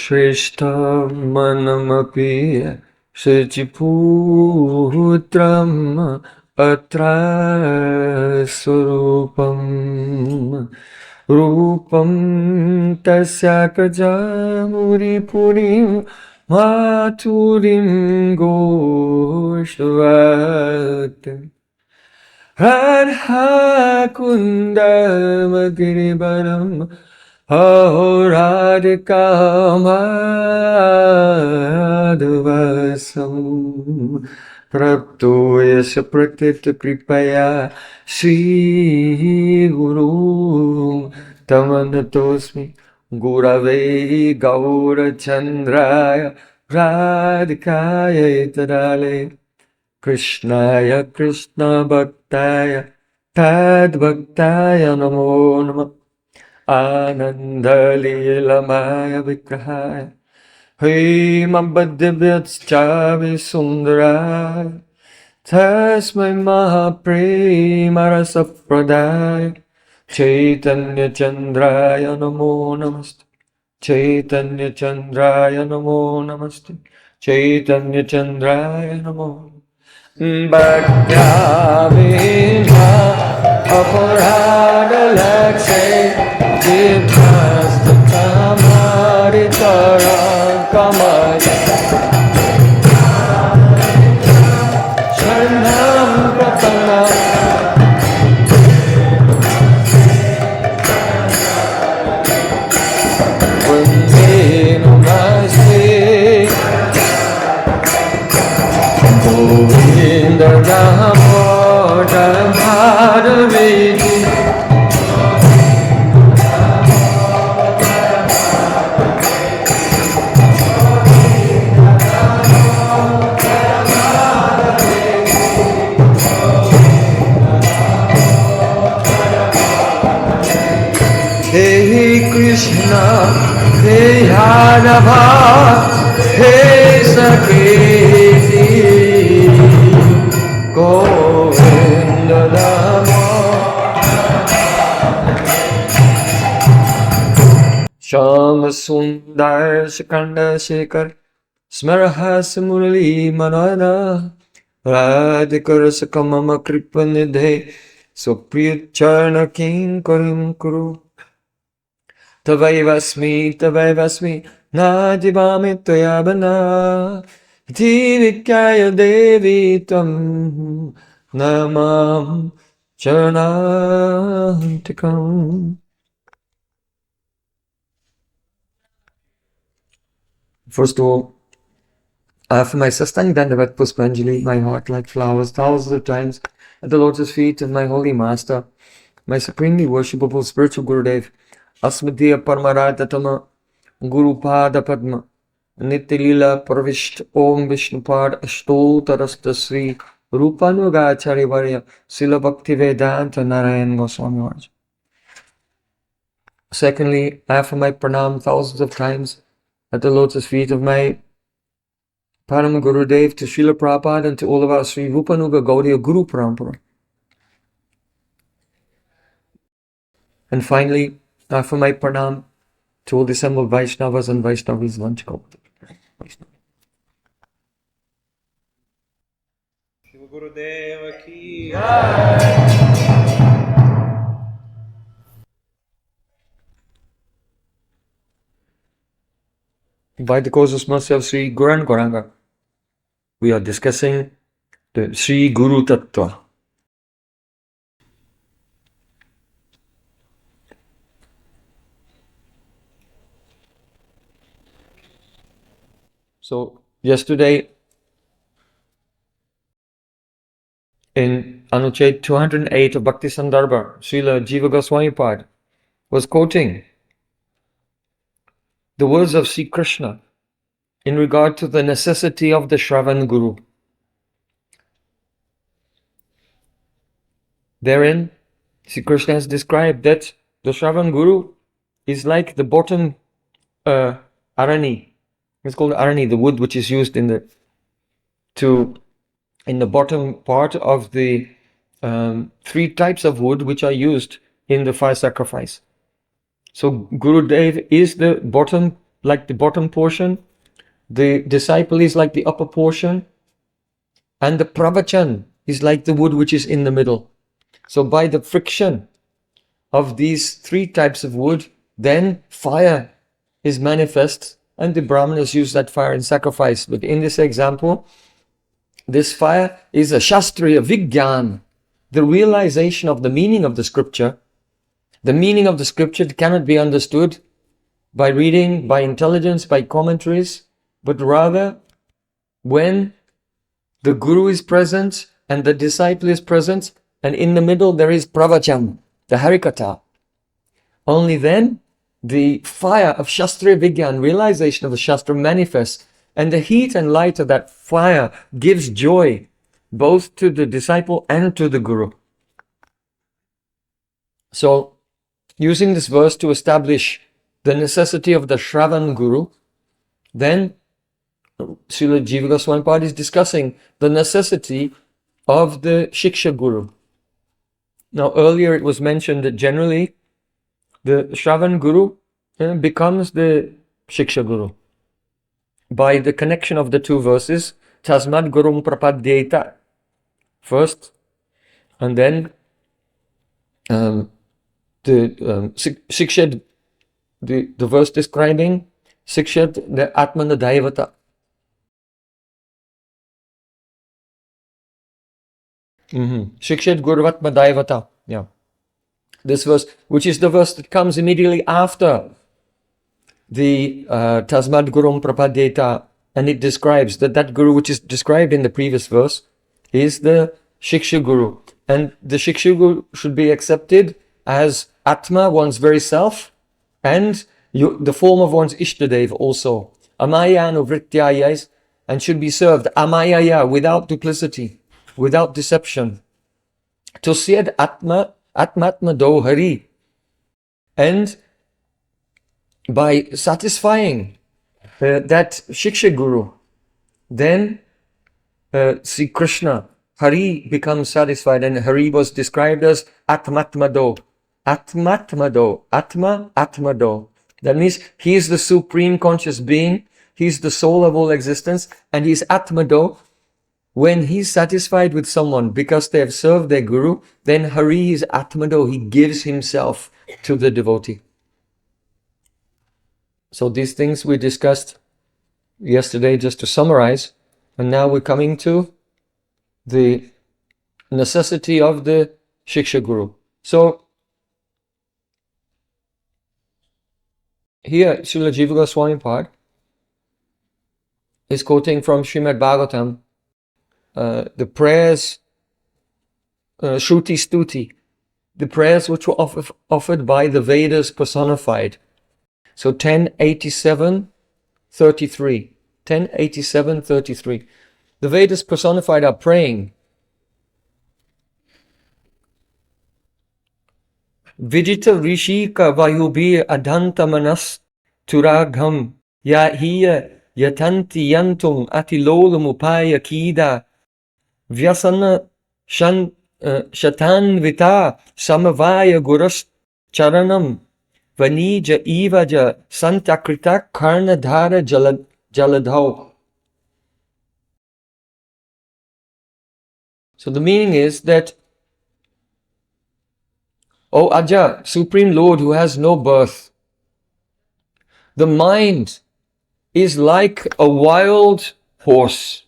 Shrishta manamapi Shachiputram Atra Surupam Rupam Tasya Kajamuri Purim Maturim Goshvat Radha Kundam Giribaram Aho Radhika Madhuvasam Prapto Yasha Praktita Kripaya Shri Guru Tamanatosmi Gurave Gaura Chandraya Radhikaya Tadale Krishnaya Krishna Bhaktaya Tad Bhaktaya Namo Namah Ananda Leelamaya Vikrahaya Himabhadivyatschavi Sundaraya Tasmai Mahapremarasa Pradaya Chaitanya Chandraya Namo Namaste Chaitanya Chandraya Namo Namaste Chaitanya Chandraya Namo Bhaktya Vina Aparada Lakshay Dipasta Kamaritara Kamaya Sharnam Pratanam Vande Namaste Govinda Damodar Bhadaviji Hey Krishna, Hey Yadava, Hey Saketi, Govinda Damo Shama Sundar Shikanda Shekhar Smaraha Samurali Manana Radhikara Sakamama Kripanidhe Supriya Charna King Karim Kuru Tavaivasmi, Nadivami Toyabana, Divikaya Devi Tam, Namam Charanantikam. First of all, I offer my Sastang Dandavat Puspanjali, my heart like flowers, thousands of times at the lotus feet of my holy master, my supremely worshipable spiritual Gurudev, Asmatiya Paramaradhatama Guru Pada Padma Nitilila Pravisht Om Vishnupad Ashtotarasta Sri Rupanugacharya Varya Sila Bhakti Vedanta Narayan Goswami Maharaj. Secondly, I offer my pranam thousands of times at the lotus feet of my Param Gurudev to Srila Prabhupada and to all of our Sri Rupanuga Gaudiya Guru Parampara. And finally, I offer my pranam to all the assembled Vaishnavas and Vaishnavis Vanchakopati. Shiva Gurudeva ki By the cause of mercy of Sri Guru Gauranga, we are discussing the Sri Guru Tattva. So, yesterday, in Anuched 208 of Bhakti Sandarbha, Srila Jiva Goswami Pad was quoting the words of Sri Krishna in regard to the necessity of the Shravan Guru. Therein, Sri Krishna has described that the Shravan Guru is like the bottom arani. It's called arani, the wood which is used in the bottom part of the three types of wood which are used in the fire sacrifice. So Gurudev is the bottom like the bottom portion, the disciple is like the upper portion, and the pravachan is like the wood which is in the middle. So by the friction of these three types of wood, then fire is manifest, and the brahmanas use that fire in sacrifice. But in this example, this fire is a shastriya vigyan, the realization of the meaning of the scripture. The meaning of the scripture cannot be understood by reading, by intelligence, by commentaries, but rather when the guru is present and the disciple is present, and in the middle there is pravachan, the harikatha. Only then the fire of Shastriya Vigyan, realization of the Shastra, manifests, and the heat and light of that fire gives joy both to the disciple and to the guru. So, using this verse to establish the necessity of the Shravan Guru, then Srila Jiva Goswami Pad is discussing the necessity of the Shiksha Guru. Now, earlier it was mentioned that generally the Shravan Guru becomes the Shiksha Guru by the connection of the two verses, Tasmad Gurum Prapadyeta first, and then the Sikshad, the verse describing Sikshad, the Atmana Daivata. Sikshad Guruvatma Daivata. Yeah. This verse, which is the verse that comes immediately after the Tasmad Gurum Prapadyeta, and it describes that Guru which is described in the previous verse is the Shiksha Guru. And the Shiksha Guru should be accepted as Atma, one's very self, and the form of one's Ishtadev also. Amayano Vrityayas, and should be served Amayaya, without duplicity, without deception. Tusyad Atmatma Do Hari. And by satisfying that Shiksha Guru, then Sri Krishna, Hari, becomes satisfied, and Hari was described as Atmatmado. Atmatmado. Atmado. That means he is the supreme conscious being, he is the soul of all existence, and he is Atmado. When he's satisfied with someone because they have served their Guru, then Hari is Atmado, he gives himself to the devotee. So these things we discussed yesterday, just to summarize, and now we're coming to the necessity of the Shiksha Guru. So here Srila Jiva Goswami Pad is quoting from Srimad Bhagavatam, the prayers, Shruti Stuti, the prayers which were offered by the Vedas personified. So 1087:33. 1087:33. The Vedas personified are praying. Vijita Rishika Vayubhi Adhanta Manas Turagham Yahiya Yatanti Yantum Atilolumupaya Kida Vyasana Shatanvita Samavaya Guras Charanam Vanija Ivaja Santakrita Karnadhara Jaladhau. So the meaning is that, O Aja, Supreme Lord who has no birth, the mind is like a wild horse.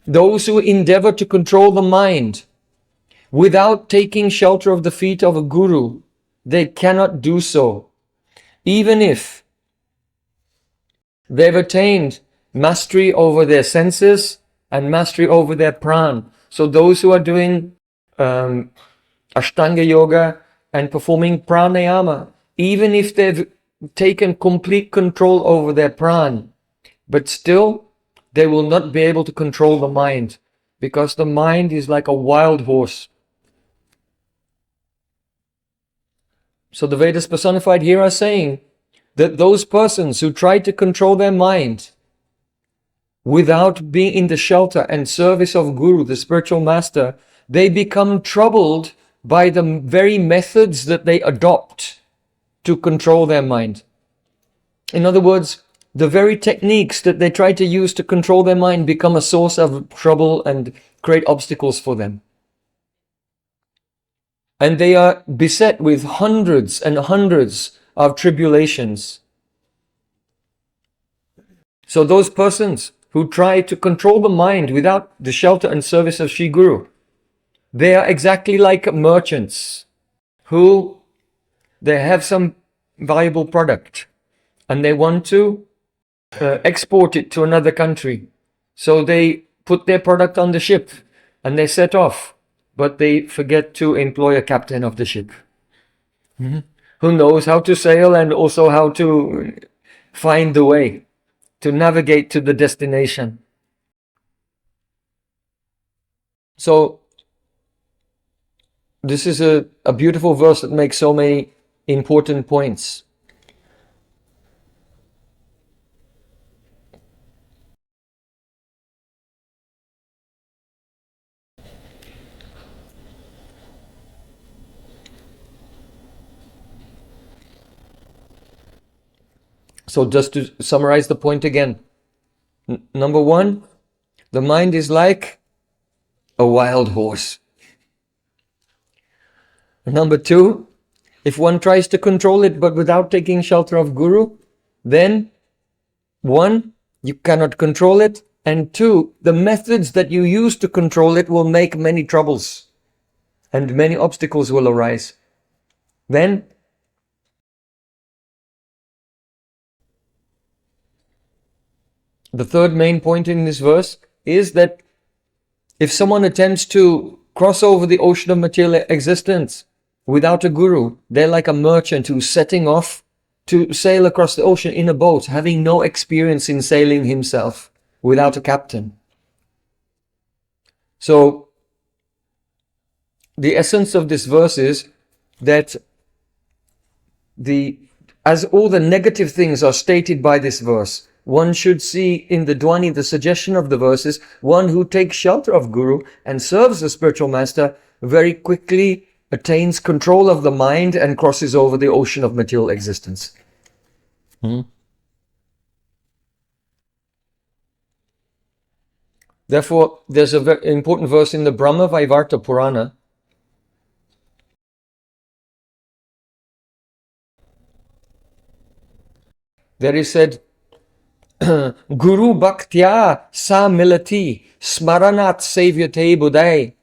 Those who endeavor to control the mind without taking shelter of the feet of a guru, they cannot do so, even if they've attained mastery over their senses and mastery over their pran. So those who are doing Ashtanga Yoga and performing pranayama, even if they've taken complete control over their pran, but still they will not be able to control the mind, because the mind is like a wild horse. So the Vedas personified here are saying that those persons who try to control their mind without being in the shelter and service of Guru, the spiritual master, they become troubled by the very methods that they adopt to control their mind. In other words, the very techniques that they try to use to control their mind become a source of trouble and create obstacles for them. And they are beset with hundreds and hundreds of tribulations. So those persons who try to control the mind without the shelter and service of Sri Guru, they are exactly like merchants who they have some valuable product and they want to export it to another country. So they put their product on the ship and they set off, but they forget to employ a captain of the ship who knows how to sail and also how to find the way to navigate to the destination. So this is a beautiful verse that makes so many important points. So just to summarize the point again. Number one, the mind is like a wild horse. Number two, if one tries to control it but without taking shelter of Guru, then one, you cannot control it, and two, the methods that you use to control it will make many troubles and many obstacles will arise. Then the third main point in this verse is that if someone attempts to cross over the ocean of material existence without a guru, they're like a merchant who's setting off to sail across the ocean in a boat, having no experience in sailing himself without a captain. So the essence of this verse is that as all the negative things are stated by this verse, one should see in the Dwani, the suggestion of the verses, one who takes shelter of Guru and serves the spiritual master very quickly attains control of the mind and crosses over the ocean of material existence. Therefore, there's a very important verse in the Brahma Vaivarta Purana that is said, Guru Bhaktya Sa Milati Smaranat Savyate Budai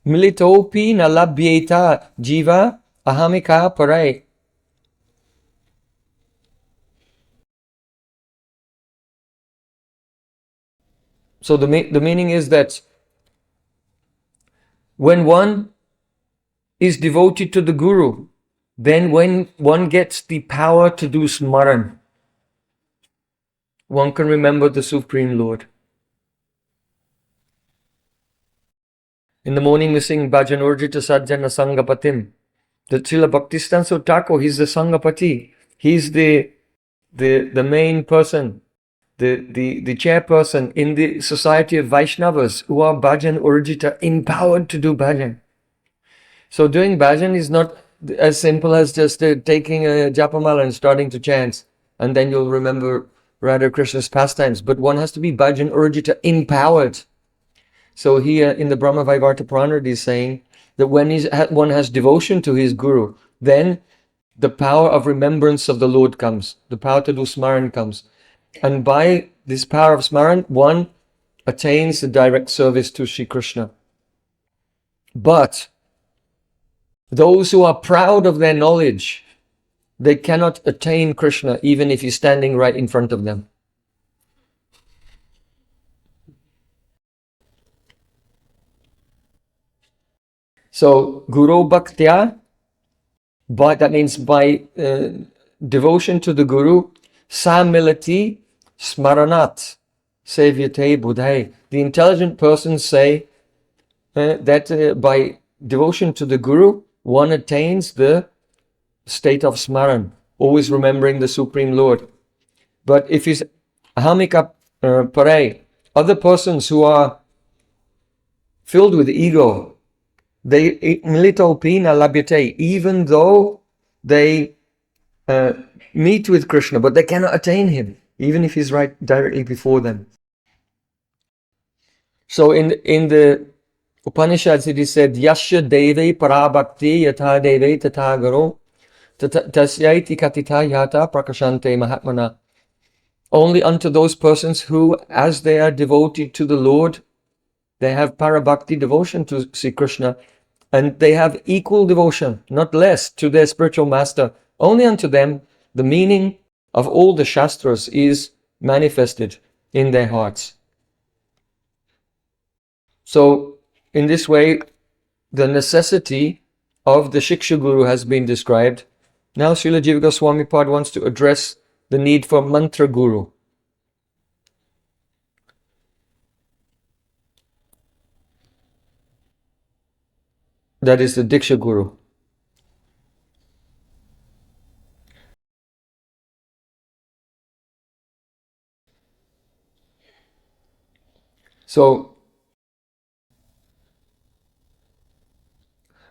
Militopi Na Labhyeta Jiva Ahamika Parai. So the meaning is that when one is devoted to the Guru, then when one gets the power to do smaran, one can remember the Supreme Lord. In the morning we sing Bhajan Urjita Sajjana Sangapatim. The Srila Bhaktivedanta Thakur, he's the Sangapati. He's the main person, the chairperson in the society of Vaishnavas who are Bhajan Urjita, empowered to do bhajan. So doing bhajan is not as simple as just taking a japamala and starting to chant, and then you'll remember Radha Krishna's pastimes. But one has to be Bhajan Urjita, empowered. So here in the Brahma Vaivarta Purana it is saying that when one has devotion to his Guru, then the power of remembrance of the Lord comes. The power to do smaran comes. And by this power of smaran, one attains the direct service to Sri Krishna. But those who are proud of their knowledge, they cannot attain Krishna even if he's standing right in front of them. So, Guru Bhaktya, that means by devotion to the Guru, Samilati Smaranat Sevyate Budhai. The intelligent persons say that by devotion to the Guru, one attains the state of Smaran, always remembering the Supreme Lord. But if he's Ahamika Parai, other persons who are filled with ego, they militopina labhyate, even though they meet with Krishna, but they cannot attain him, even if he's right directly before them. So in the Upanishads it is said, Yasya deve parabhakti yatha deve tatha garo tasyaiti katita yata prakashante mahatmana. Only unto those persons who, as they are devoted to the Lord, they have parabhakti devotion to Sri Krishna, and they have equal devotion, not less, to their spiritual master. Only unto them the meaning of all the Shastras is manifested in their hearts. So, in this way, the necessity of the Shiksha Guru has been described. Now Srila Jiva Goswami Pad wants to address the need for Mantra Guru. That is the Diksha Guru. So,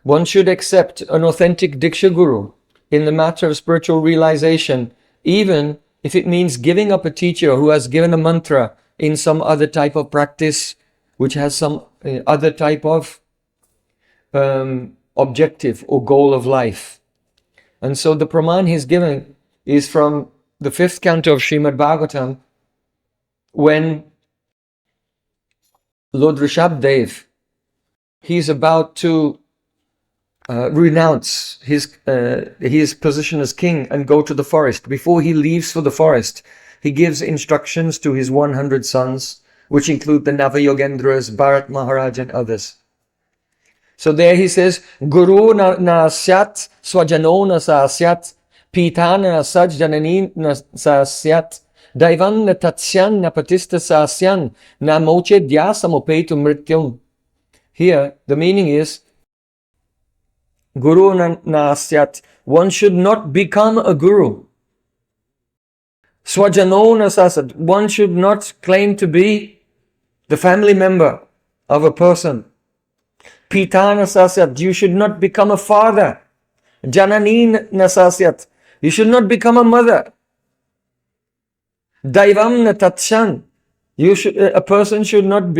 one should accept an authentic Diksha Guru in the matter of spiritual realization, even if it means giving up a teacher who has given a mantra in some other type of practice, which has some other type of objective or goal of life. And so the praman he's given is from the 5th canto of Srimad Bhagavatam, when Lord Rishabdev, he's about to renounce his position as king and go to the forest. Before he leaves for the forest, he gives instructions to his 100 sons, which include the Navayogendras, Bharat Maharaj and others. So there he says, Guru na syat, swajano na syat, pita na saj janani na syat, daivan na tatsyan na patista sasyan, na moche dhyasamopetu mrityum. Here, the meaning is, Guru na syat, one should not become a guru. Swajano na sasat, one should not claim to be the family member of a person. Pita na sasyat, you should not become a father. Janani na sasyat, you should not become a mother. Daivam na tatsyan, a person should not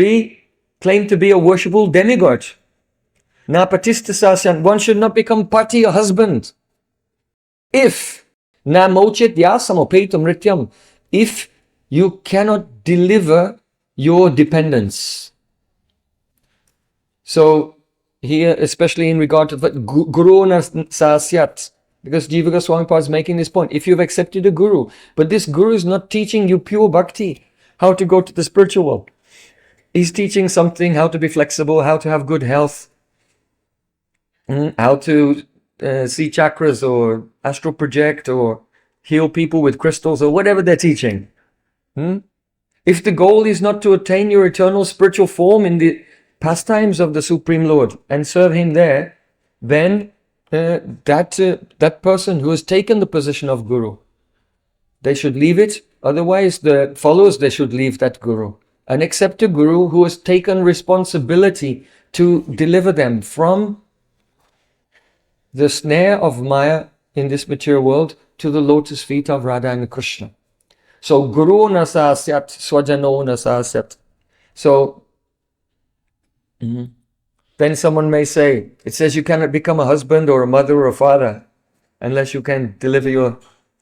claim to be a worshipful demigod. Na patista sasyan, one should not become pati, a husband. If na mochet yasamopetum mrityam, if you cannot deliver your dependence. So here, especially in regard to Guru na sasyat, because Jiva Goswami Pad is making this point. If you've accepted a guru, but this guru is not teaching you pure bhakti, how to go to the spiritual world. He's teaching something, how to be flexible, how to have good health, how to see chakras or astral project or heal people with crystals or whatever they're teaching. If the goal is not to attain your eternal spiritual form in the pastimes of the Supreme Lord and serve him there, then that person who has taken the position of guru, they should leave it. Otherwise, the followers, they should leave that guru and accept a guru who has taken responsibility to deliver them from the snare of Maya in this material world to the lotus feet of Radha and Krishna. So, Guru na sasyat, swajano na sasyat. So, then someone may say, it says you cannot become a husband or a mother or a father unless you can deliver your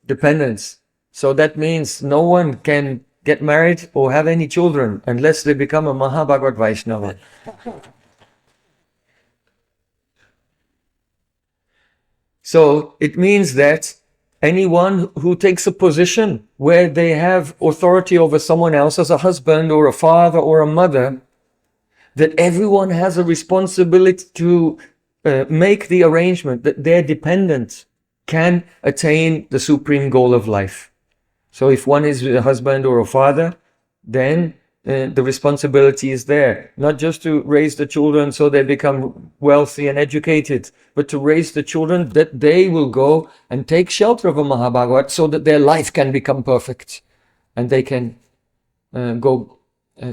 dependence. So that means no one can get married or have any children unless they become a Mahabhagavad Vaishnava. So it means that anyone who takes a position where they have authority over someone else as a husband or a father or a mother, that everyone has a responsibility to make the arrangement that their dependent can attain the supreme goal of life. So if one is a husband or a father, then the responsibility is there, not just to raise the children so they become wealthy and educated, but to raise the children that they will go and take shelter of a Mahabhagavat so that their life can become perfect and they can go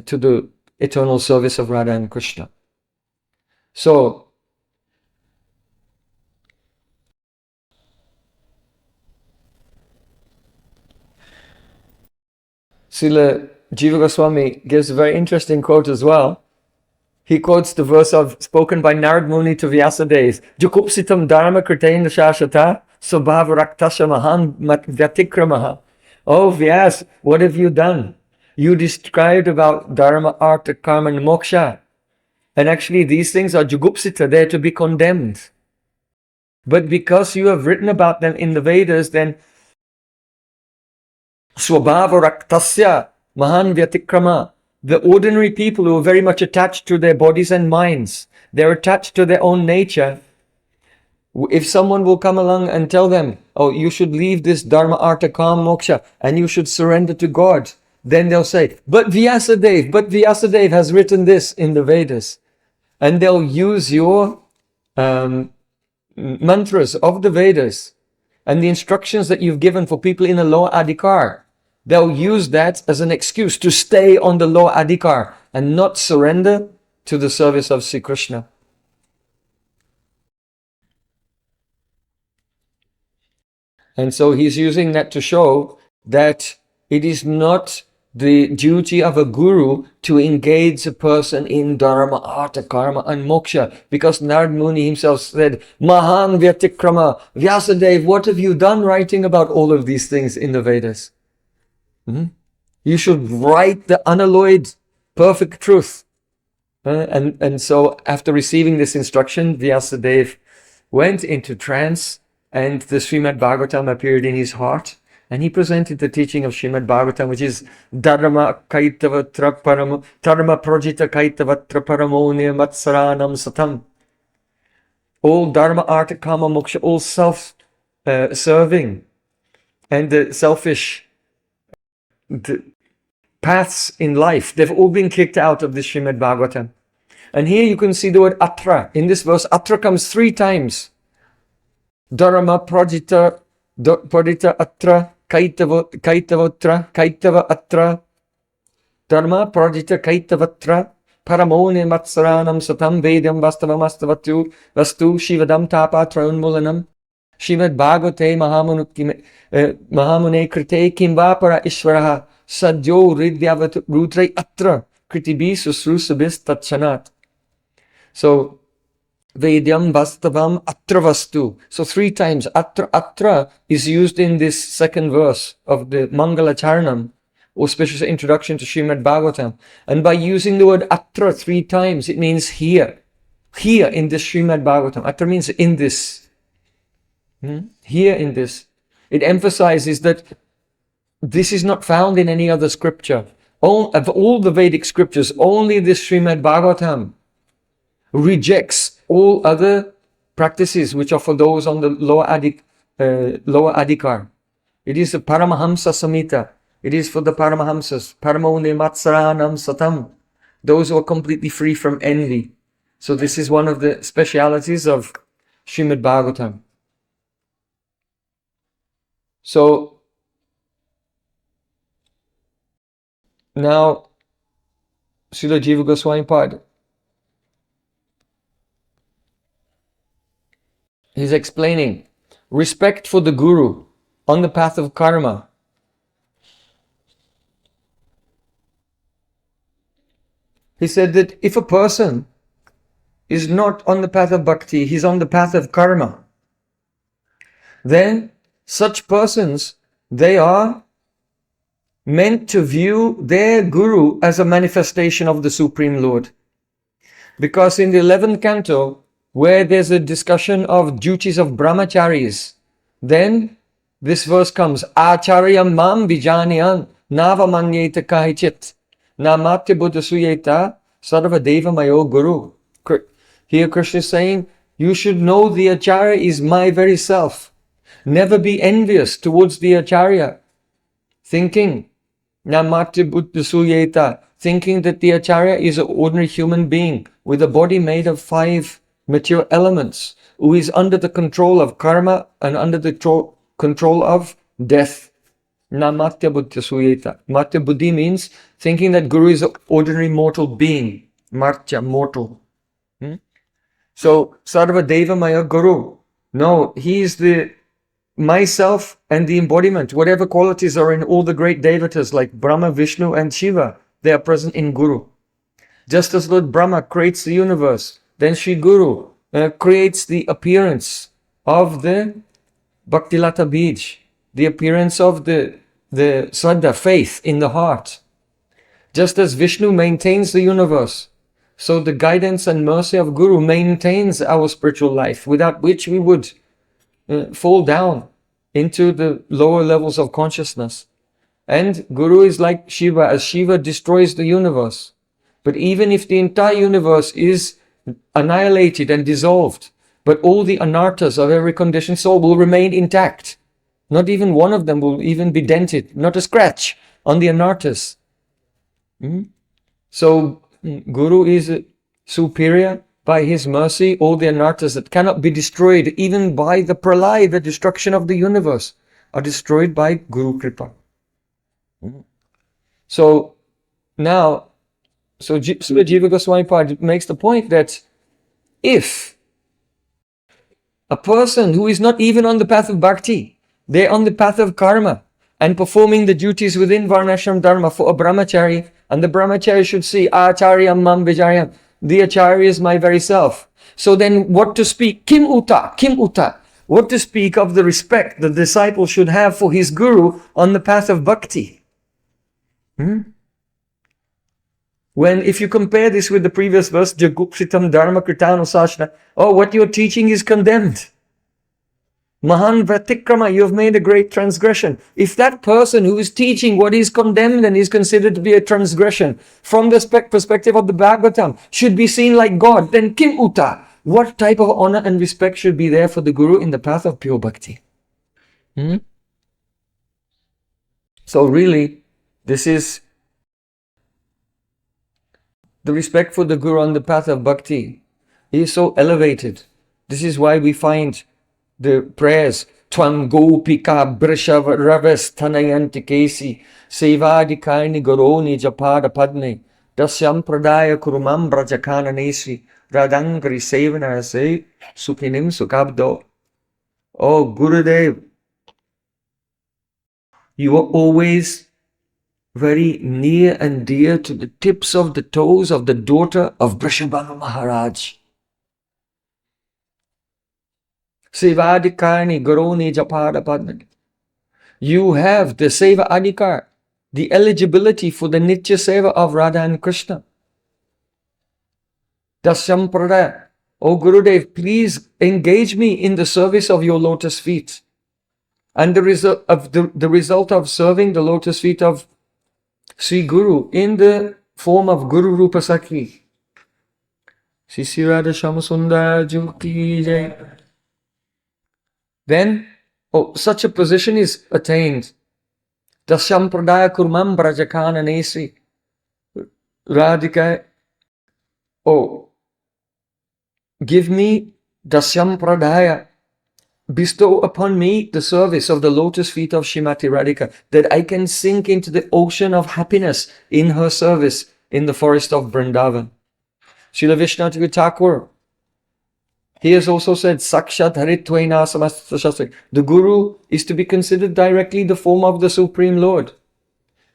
to the eternal service of Radha and Krishna. So, Srila Jiva Goswami gives a very interesting quote as well. He quotes the verse spoken by Narad Muni to Vyasadeva. Jukupsitam dharma kritena shashata subhava raktasya mahan vyatikramaha. Oh Vyas, what have you done? You described about dharma, artha, karma and moksha. And actually these things are jugupsita, they're to be condemned. But because you have written about them in the Vedas, then swabhava raktasya mahan vyatikrama. The ordinary people who are very much attached to their bodies and minds, they're attached to their own nature. If someone will come along and tell them, oh, you should leave this dharma, artha, kama, moksha, and you should surrender to God, then they'll say, but Vyasadeva has written this in the Vedas. And they'll use your mantras of the Vedas and the instructions that you've given for people in a lower adhikar. They'll use that as an excuse to stay on the lower adhikar and not surrender to the service of Sri Krishna. And so he's using that to show that it is not the duty of a guru to engage a person in dharma, artha, karma and moksha. Because Narad Muni himself said, Mahan Vyatikrama, Vyasadeva, what have you done writing about all of these things in the Vedas? You should write the unalloyed, perfect truth. And so after receiving this instruction, Vyasadeva went into trance and the Srimad Bhagavatam appeared in his heart. And he presented the teaching of Srimad Bhagavatam, which is Dharma kaitavatra paramo, Dharma projita kaitavatra paramone matsaranam satam. All Dharma, Artha, Kama, Moksha, all self-serving and the selfish paths in life, they've all been kicked out of the Srimad Bhagavatam. And here you can see the word atra. In this verse, atra comes 3 times. Dharma projita atra. Kaitava atra, dharma prajita kaitavatra, paramone matsaranam satam vedam vastavamastavastu, vastu shivadam tapa traunmulanam, shivad bhagavate mahamune krite kimbapara ishvaraha, sadyo ridyavat rutre atra, kritibi susrusabis tatchanat. So, Vedyam Vastavam Atravastu. So 3 times Atra is used in this second verse of the Mangala Charanam, auspicious introduction to Srimad Bhagavatam. And by using the word Atra 3 times, it means here. Here in this Srimad Bhagavatam. Atra means in this. Here in this. It emphasizes that this is not found in any other scripture. Of all the Vedic scriptures, only this Srimad Bhagavatam rejects all other practices which are for those on the lower adhikar. It is the Paramahamsa Samhita. It is for the Paramahamsas. Paramone Matsaranam Satam. Those who are completely free from envy. So this is one of the specialities of Srimad Bhagavatam. So now Srila Jiva Goswami Pad, he's explaining respect for the Guru on the path of karma. He said that if a person is not on the path of bhakti, he's on the path of karma, then such persons, they are meant to view their Guru as a manifestation of the Supreme Lord. Because in the 11th canto, where there's a discussion of duties of brahmacharis, then this verse comes, Acharya mam vijaniyan navamanyeta kahichit namatya buddhasuyeta sarva deva mayo guru. Here Krishna is saying, you should know the Acharya is my very self. Never be envious towards the Acharya. Thinking, namatya buddhasuyeta, thinking that the Acharya is an ordinary human being with a body made of 5 material elements, who is under the control of karma and under the control of death. Namatya buddha suyeta. Matya buddhi means thinking that Guru is an ordinary mortal being. Martya, mortal. So, Sarva Deva Maya Guru. No, he is the myself and the embodiment, whatever qualities are in all the great devatas like Brahma, Vishnu and Shiva, they are present in Guru. Just as Lord Brahma creates the universe, then Sri Guru creates the appearance of the Bhaktilata Bij, the appearance of the Shraddha, faith in the heart. Just as Vishnu maintains the universe, so the guidance and mercy of Guru maintains our spiritual life, without which we would fall down into the lower levels of consciousness. And Guru is like Shiva, as Shiva destroys the universe. But even if the entire universe is annihilated and dissolved, but all the anarthas of every conditioned soul will remain intact. Not even one of them will even be dented, not a scratch on the anarthas. So Guru is superior. By his mercy, all the anarthas that cannot be destroyed even by the pralaya, the destruction of the universe, are destroyed by Guru Kripa. So now, Srila Jiva Goswami Pad makes the point that if a person who is not even on the path of bhakti, they're on the path of karma and performing the duties within Varnashram Dharma for a brahmachari, and the brahmachari should see Acharyam Mam Vijaryam, the Acharya is my very self. So then what to speak? Kim uta. What to speak of the respect the disciple should have for his guru on the path of bhakti? When, if you compare this with the previous verse, Jaguksitam Dharma Kritano Sashna, what you're teaching is condemned. Mahan Vratikrama, you have made a great transgression. If that person who is teaching what is condemned and is considered to be a transgression from the perspective of the Bhagavatam should be seen like God, then Kim Uta, what type of honor and respect should be there for the Guru in the path of pure bhakti? So really, this is the respect for the Guru on the path of bhakti. He is so elevated. This is why we find the prayers, Tvam Gopika Brishav Raves Tanayanti Kesi Sevadikarni Goroni Japada Padne Dasyam Pradaya Kurumam Brajakana Nesi Radangri Sevana Se Sukinim Sukabdo. Oh Gurudev, you are always very near and dear to the tips of the toes of the daughter of Brishabhanu Maharaj. Sevadikarni Goroni Japada Padne. You have the Seva Adhikar, the eligibility for the Nitya Seva of Radha and Krishna. Dasyam Pradaya. Oh Gurudev, please engage me in the service of your lotus feet. And the result of serving the lotus feet of Sri Guru in the form of Guru Rupa Sakhi. Sri Radha Shamasundar Jyoti Jai. Then, such a position is attained. Dasyam Pradaya Kurmam Brajakana Nesi Radhika. Give me Dasyam Pradaya. Bestow upon me the service of the lotus feet of Srimati Radhika, that I can sink into the ocean of happiness in her service in the forest of Vrindavan. Srila Vishnu Thakur, he has also said, Sakshat Haritvaina Samasta Shastri. The Guru is to be considered directly the form of the Supreme Lord.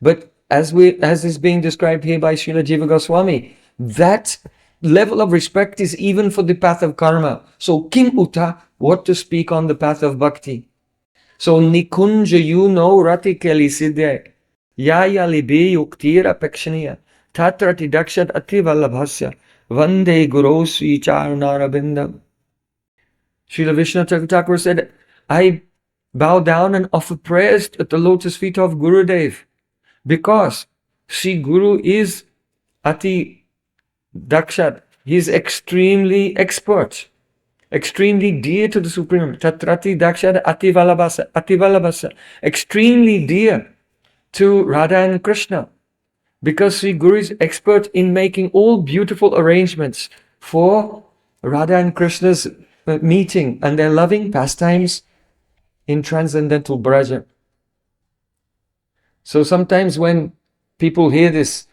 But as is being described here by Srila Jiva Goswami, that level of respect is even for the path of karma. So Kim Uta, what to speak on the path of bhakti? So Nikunja Rati Keli Siddhe Yaya Libi Yuktira Pekshaniya Tatrati Dakshat Ativallabhasya Vande Guru Sri Charnarabindam. Srila Vishnu Thakur said, I bow down and offer prayers at the lotus feet of Gurudev, because Sri Guru is Ati Dakshat. He is extremely expert, extremely dear to the Supreme. Tatrati Dakshat Ativalabhasa. Extremely dear to Radha and Krishna, because Sri Guru is expert in making all beautiful arrangements for Radha and Krishna's meeting and their loving pastimes in transcendental Braja. So sometimes when people hear this,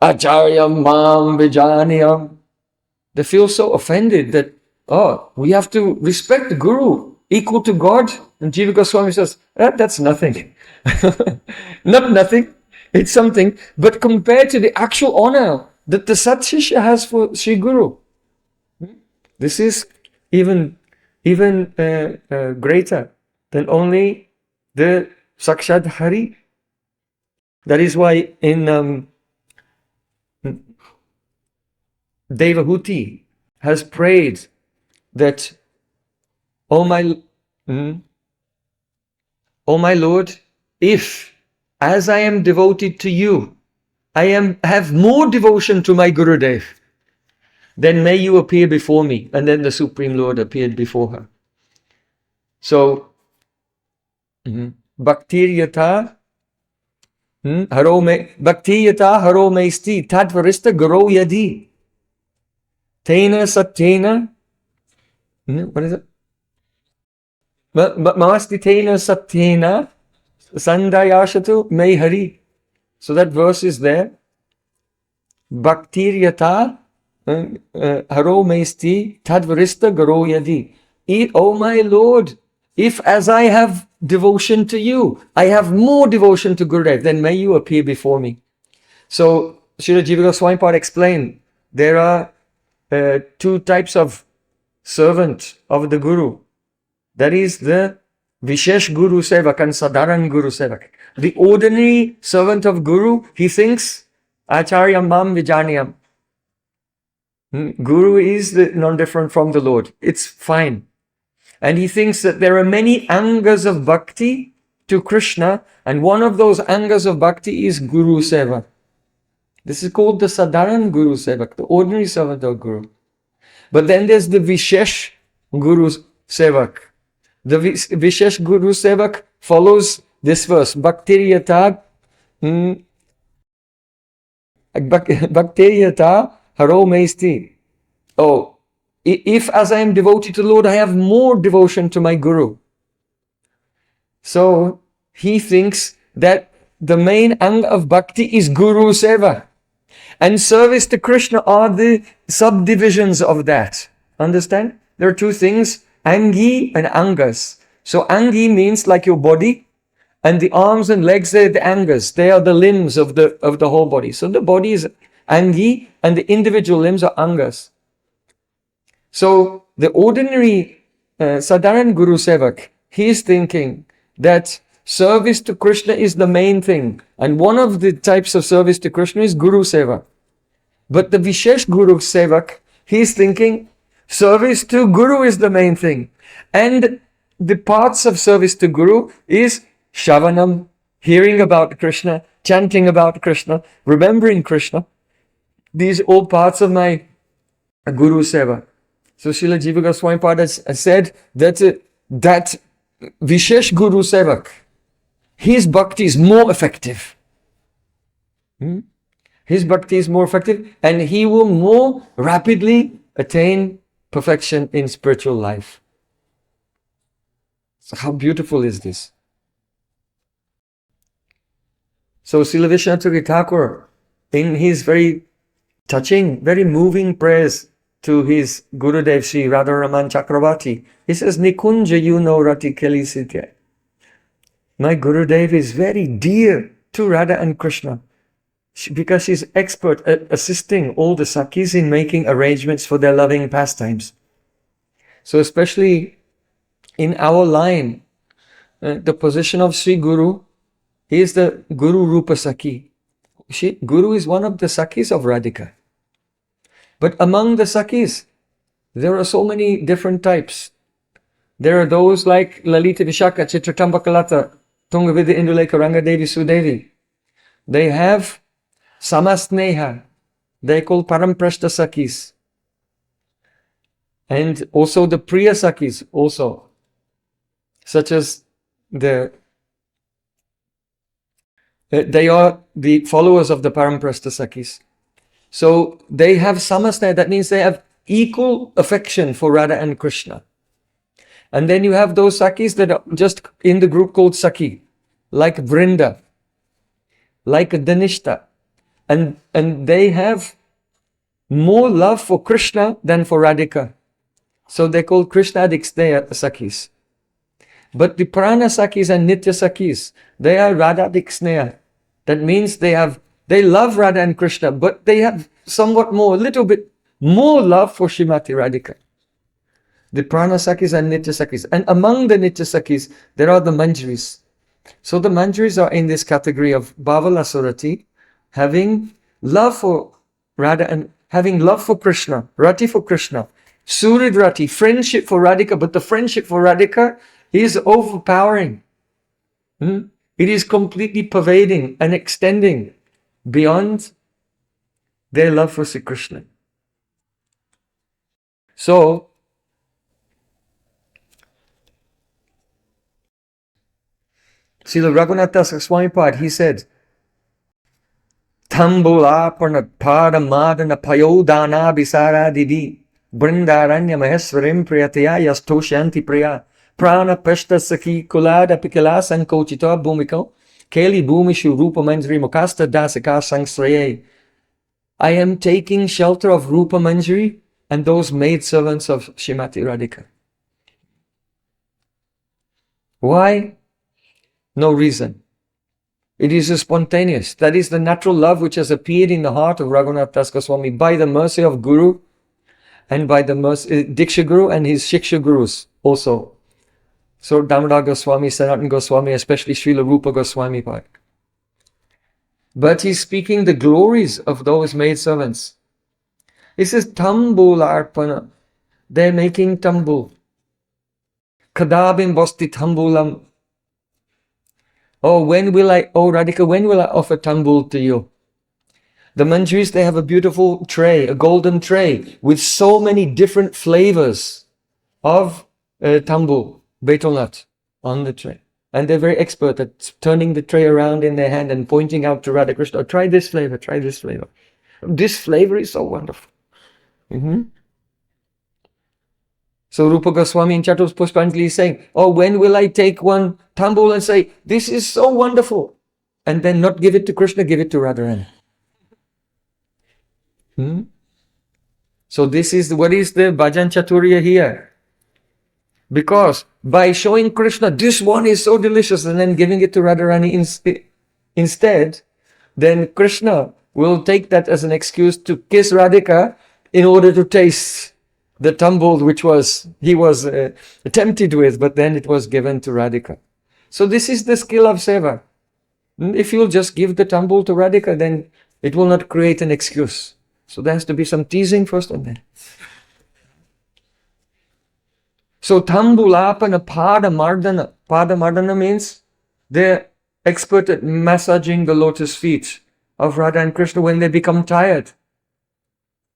Acharya Mam Vijaniyam, they feel so offended that, we have to respect the Guru equal to God. And Jiva Goswami says, that's nothing. Not nothing, it's something. But compared to the actual honor that the Sat Shishya has for Sri Guru, this is even greater than only the Sakshad Hari. That is why in Devahuti has prayed that, O my Lord, if as I am devoted to you, I have more devotion to my Gurudev, then may you appear before me. And then the Supreme Lord appeared before her. So, Bhaktir Yata Haro Meisti Tadvarista Garo Yadi Tena Satyena. What is it? Mamasti Tena Satyena Sandayashatu Mei Hari. So that verse is there. Bhaktir Yata Haro Meisti Tadvarista Garo Yadi. O my Lord, if as I have devotion to you, I have more devotion to Gurudev, then may you appear before me. So Srila Jiva Goswami Pad explained, there are two types of servant of the Guru. That is the Vishesh Guru Sevak and Sadharan Guru Sevak. The ordinary servant of Guru, he thinks, Acharya Mam Vijaniyam. Guru is non-different from the Lord. It's fine. And he thinks that there are many angas of bhakti to Krishna, and one of those angas of bhakti is Guru Seva. This is called the Sadharan Guru Sevak, the ordinary servant of Guru. But then there's the Vishesh Guru Sevak. The Vishesh Guru Sevak follows this verse, Bhaktiriyata Haro Meisti. Oh, if as I am devoted to the Lord, I have more devotion to my Guru. So he thinks that the main anga of bhakti is Guru Seva. And service to Krishna are the subdivisions of that. Understand? There are two things, Angi and Angas. So Angi means like your body, and the arms and legs, they're the Angas. They are the limbs of the whole body. So the body is Angi, and the individual limbs are Angas. So the ordinary Sadharan Guru Sevak, he is thinking that service to Krishna is the main thing. And one of the types of service to Krishna is Guru Seva. But the Vishesh Guru Sevak, he is thinking service to Guru is the main thing. And the parts of service to Guru is Shavanam, hearing about Krishna, chanting about Krishna, remembering Krishna. These are all parts of my Guru Seva. So Srila Jiva Goswami Pad has said that Vishesh Guru Sevak, his bhakti is more effective. His bhakti is more effective, and he will more rapidly attain perfection in spiritual life. So how beautiful is this? So Srila Vishwanath Thakur, in his very touching, very moving prayers to his Gurudev Sri Radharaman Chakravarti, he says, Nikunja yuno rati kelisitya. My Gurudev is very dear to Radha and Krishna because she's expert at assisting all the Sakhis in making arrangements for their loving pastimes. So especially in our line, the position of Sri Guru is the Guru Rupa Sakhi. Guru is one of the Sakhis of Radhika. But among the Sakhis, there are so many different types. There are those like Lalita Vishaka, Chitratambakalata, Tungavidya Induleka Rangadevi Sudevi. They have Samasneha. They call Paramprashta Sakhis. And also the Priya Sakhis also. Such as they are the followers of the Paramprashta Sakhis. So they have Samasneha, that means they have equal affection for Radha and Krishna. And then you have those Sakhis that are just in the group called Sakhi, like Vrinda, like Dhanishta. And they have more love for Krishna than for Radhika. So they're called Krishnadics, they are Sakhis. But the Prana Sakis and Nitya Sakis, they are Radhadik Sneha. That means they love Radha and Krishna, but they have somewhat more, a little bit more love for Srimati Radhika. The Prana Sakis and Nitya Sakis. And among the Nitya Sakis, there are the Manjaris. So the Manjaris are in this category of Bhavala Surati, having love for Radha and having love for Krishna, Rati for Krishna, Surid Rati, friendship for Radhika, but the friendship for Radhika is overpowering. It is completely pervading and extending beyond their love for Sri Krishna. So, Srila Raghunatha Swami Pad, he said, Tambulapana Padamadana Payodana Bisara Didi Brindaranya Maheswarim Priyataya Yasto Shanti Priya Prana Peshta Saki Kulada Pikala Sankochita Bhumiko Keli Bhumishu Rupa Manjari Mukasta Dasaka Sangsraye. I am taking shelter of Rupa Manjari and those maidservants of Srimati Radhika. Why? No reason. It is a spontaneous. That is the natural love which has appeared in the heart of Raghunath Das Goswami by the mercy of Guru and by the mercy Diksha Guru and his Shiksha Gurus also. So Damodar Goswami, Sanatan Goswami, especially Srila Rupa Goswami Pad. But he's speaking the glories of those maidservants. He says Tambul Arpana. They're making tambul. Kadabim Bosti Tambulam. Oh, Radhika, when will I offer tambul to you? The Manjaris, they have a beautiful tray, a golden tray, with so many different flavors of tambul, betel nut, on the tray. And they're very expert at turning the tray around in their hand and pointing out to Radha Krishna, oh, try this flavor, try this flavor. This flavor is so wonderful. So Rupa Goswami in Chatur Pushpanjali is saying, oh, when will I take one tambul and say, this is so wonderful, and then not give it to Krishna, give it to Radharani. So this is, what is the Bhajan Chaturya here? Because by showing Krishna, this one is so delicious, and then giving it to Radharani instead, then Krishna will take that as an excuse to kiss Radhika in order to taste the tambul which he was tempted with, but then it was given to Radhika. So this is the skill of seva. If you'll just give the tambul to Radhika, then it will not create an excuse. So there has to be some teasing first and then. So tambulapana padamardana. Padamardana means they're expert at massaging the lotus feet of Radha and Krishna when they become tired.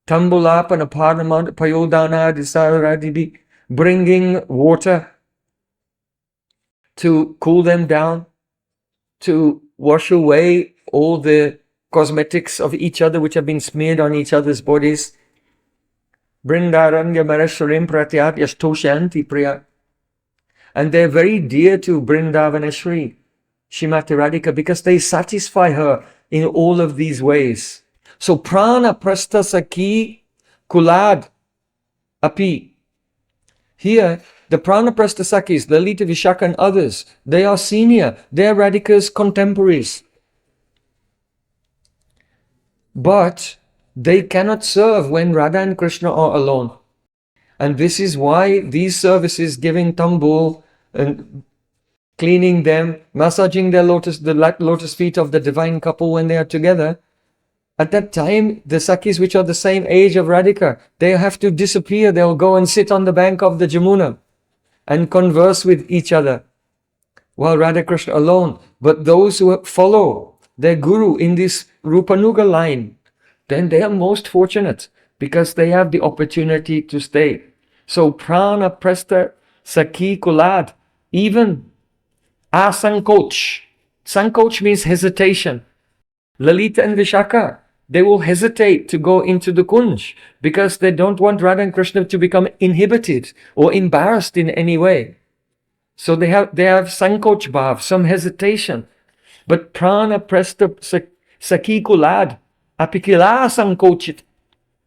Tambulapana padamardana payodana disaradibi, bringing water to cool them down, to wash away all the cosmetics of each other which have been smeared on each other's bodies. Brindaranya Mareshwarim Pratyat Yasto Shanti Priya. And they're very dear to Brindavaneshwari, Srimati Radhika, because they satisfy her in all of these ways. So Prana Prastha Saki Kulad Api. Here, the Prana Prastha Sakis, Lalita Vishaka and others, they are senior, they are Radhika's contemporaries. But they cannot serve when Radha and Krishna are alone. And this is why these services, giving tambul and cleaning them, massaging the lotus feet of the divine couple when they are together, at that time, the Sakis which are the same age of Radhika, they have to disappear. They'll go and sit on the bank of the Jamuna and converse with each other while Radha Krishna alone. But those who follow their guru in this Rupanuga line, then they are most fortunate because they have the opportunity to stay. So Prana Prastha Saki Kulad, even Asankoch. Sankoch means hesitation. Lalita and Vishaka, they will hesitate to go into the Kunj because they don't want Radha and Krishna to become inhibited or embarrassed in any way. So they have Sankoch Bhav, some hesitation. But Prana Prastha Saki Kulad, Apikila Sankochit.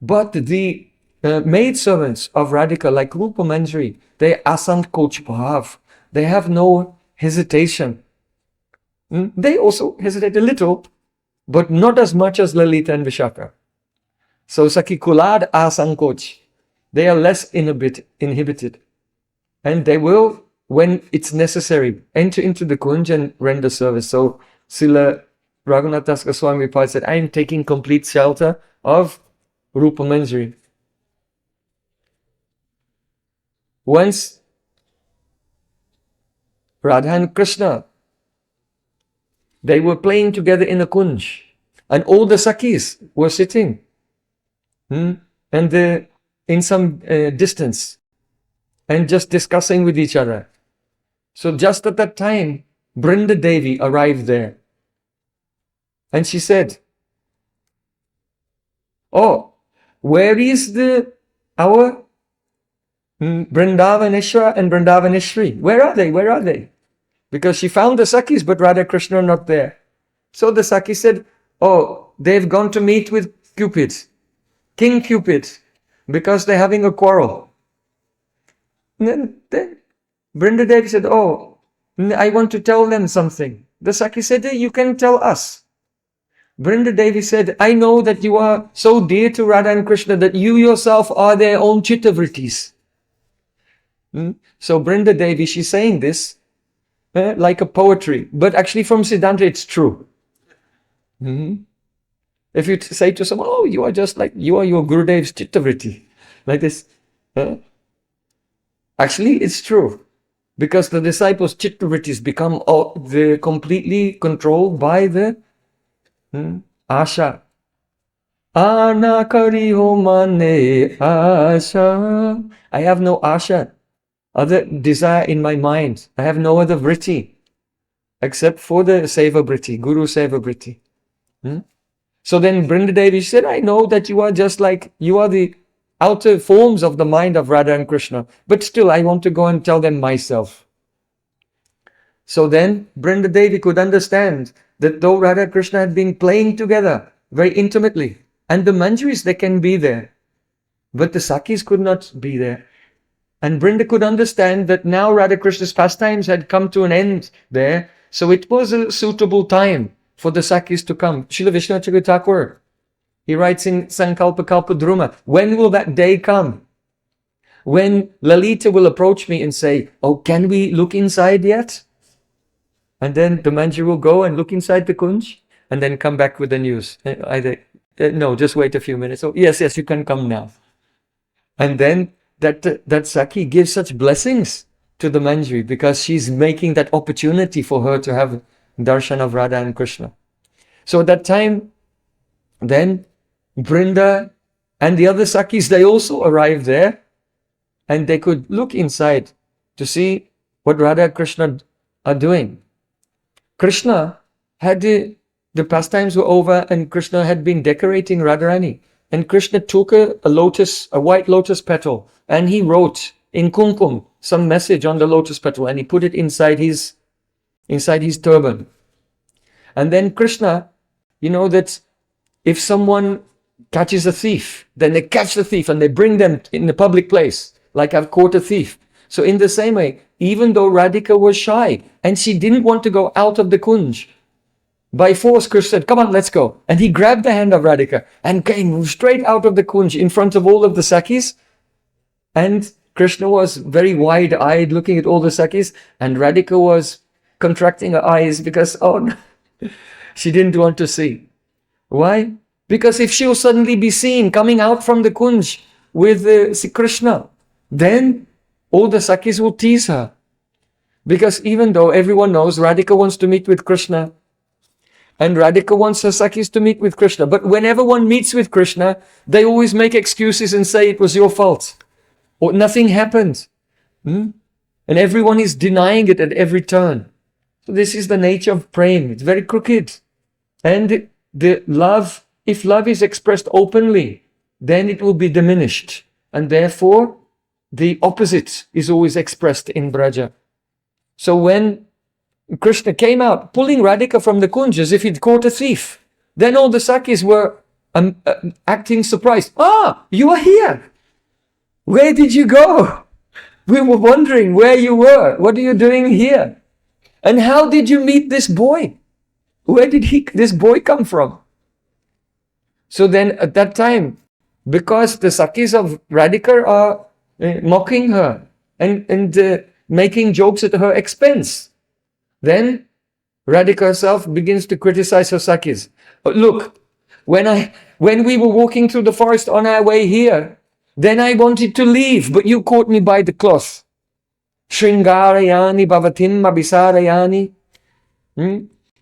But the maidservants of Radhika, like Rupa Manjari, they Asankoch Bhav. They have no hesitation. They also hesitate a little, but not as much as Lalita and Vishaka. So Sakhi Kulad Asankoch. They are less inhibited. And they will, when it's necessary, enter into the Kunj and render service. So Srila Raghunath Das Goswami Pad said, I am taking complete shelter of Rupa Manjari. Once Radha and Krishna, they were playing together in a Kunj. And all the Sakhis were sitting. And in some distance. And just discussing with each other. So just at that time, Brinda Devi arrived there. And she said, oh, where is our Vrindavaneshwara and Vrindavaneshwari? Where are they? Where are they? Because she found the Sakhis, but Radha Krishna are not there. So the Sakhi said, oh, they've gone to meet with Cupid, King Cupid, because they're having a quarrel. And then Brinda Devi said, oh, I want to tell them something. The Sakhi said, you can tell us. Brinda Devi said, I know that you are so dear to Radha and Krishna that you yourself are their own chittavrittis. So Brinda Devi, she's saying this like a poetry, but actually from Siddhanta it's true. If you say to someone, oh, you are just like, you are your Gurudev's chittavritti, like this. Actually, it's true. Because the disciples' chittavrittis become they're completely controlled by the asha. Ana kari ho mane asha. I have no asha, other desire in my mind. I have no other vritti except for the seva vritti, Guru seva vritti. So then Brinda Devi said, I know that you are just like, you are the outer forms of the mind of Radha and Krishna, but still I want to go and tell them myself. So then Brinda Devi could understand that though Radha and Krishna had been playing together very intimately, and the Manjaris, they can be there, but the Sakhis could not be there. And Brinda could understand that now Radha Krishna's pastimes had come to an end there, so it was a suitable time for the Sakhis to come. Srila Vishnu Thakur, he writes in Sankalpa Kalpa Druma, when will that day come? When Lalita will approach me and say, oh, can we look inside yet? And then the Manjari will go and look inside the Kunj and then come back with the news. No, just wait a few minutes. Oh, yes, you can come now. And then that Sakhi gives such blessings to the Manjari because she's making that opportunity for her to have darshan of Radha and Krishna. So at that time, then Brinda and the other Sakhis, they also arrived there and they could look inside to see what Radha and Krishna are doing. Krishna had the pastimes were over and Krishna had been decorating Radharani. And Krishna took a white lotus petal, and he wrote in kumkum some message on the lotus petal, and he put it inside his turban. And then Krishna, you know that if someone catches a thief, then they catch the thief and they bring them in a public place, like I've caught a thief. So in the same way, even though Radhika was shy and she didn't want to go out of the Kunj, by force Krishna said, come on, let's go. And he grabbed the hand of Radhika and came straight out of the Kunj in front of all of the Sakhis. And Krishna was very wide-eyed looking at all the Sakhis, and Radhika was contracting her eyes because, she didn't want to see. Why? Because if she'll suddenly be seen coming out from the Kunj with Krishna, then all the Sakhis will tease her. Because even though everyone knows Radhika wants to meet with Krishna, and Radhika wants her Sakhis to meet with Krishna, but whenever one meets with Krishna, they always make excuses and say it was your fault, or nothing happened. And everyone is denying it at every turn. So this is the nature of Prem. It's very crooked. And the love, if love is expressed openly, then it will be diminished. And therefore, the opposite is always expressed in Braja. So when Krishna came out, pulling Radhika from the Kunj as if he'd caught a thief, then all the Sakhis were acting surprised. You are here! Where did you go? We were wondering where you were. What are you doing here? And how did you meet this boy? Where did this boy come from? So then at that time, because the Sakis of Radhika are mocking her and making jokes at her expense, then Radhika herself begins to criticize her Sakis. Look, when we were walking through the forest on our way here, then I wanted to leave, but you caught me by the cloth. Shringarayani bhavatim abhisarayani